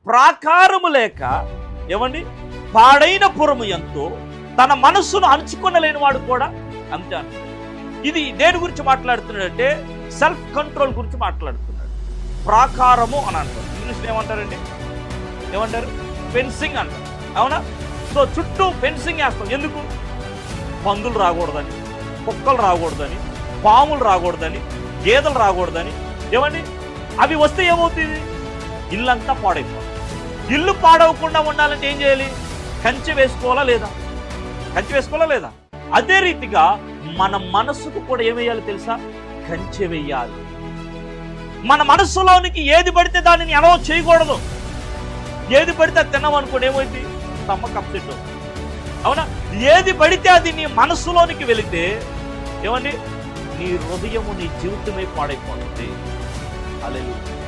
ప్రాకారము లేక ఏమండి పాడైన పురము ఎంతో తన మనస్సును అంచుకొనలేని వాడు కూడా అంతే అంటాడు. ఇది దేని గురించి మాట్లాడుతున్నాడంటే సెల్ఫ్ కంట్రోల్ గురించి మాట్లాడుతున్నాడు. ప్రాకారము అని అంటారు. ఇంగ్లీష్లో ఏమంటారండి? ఏమంటారు? ఫెన్సింగ్ అంటారు. అవునా? సో చుట్టూ ఫెన్సింగ్ వేస్తాం. ఎందుకు? పందులు రాకూడదని, కుక్కలు రాకూడదని, పాములు రాకూడదని, గేదెలు రాకూడదని. ఏమండి? అవి వస్తే ఏమవుతుంది? ఇల్లంతా పాడైపోతుంది. ఇల్లు పాడవకుండా ఉండాలంటే ఏం చేయాలి? కంచె వేసుకోవాలా లేదా? కంచె వేసుకోవాలా లేదా? అదే రీతిగా మన మనస్సుకు కూడా ఏమేయాలి తెలుసా? కంచె వేయాలి. మన మనస్సులోనికి ఏది పడితే దానిని ఎలా చేయకూడదు. ఏది పడితే అది తిన్నామనుకోండి ఏమైంది? Stomach upset. అవునా? ఏది పడితే అది నీ మనస్సులోనికి వెళితే ఏమండి నీ హృదయము నీ జీవితమే పాడైపోతుంది. హల్లెలూయా.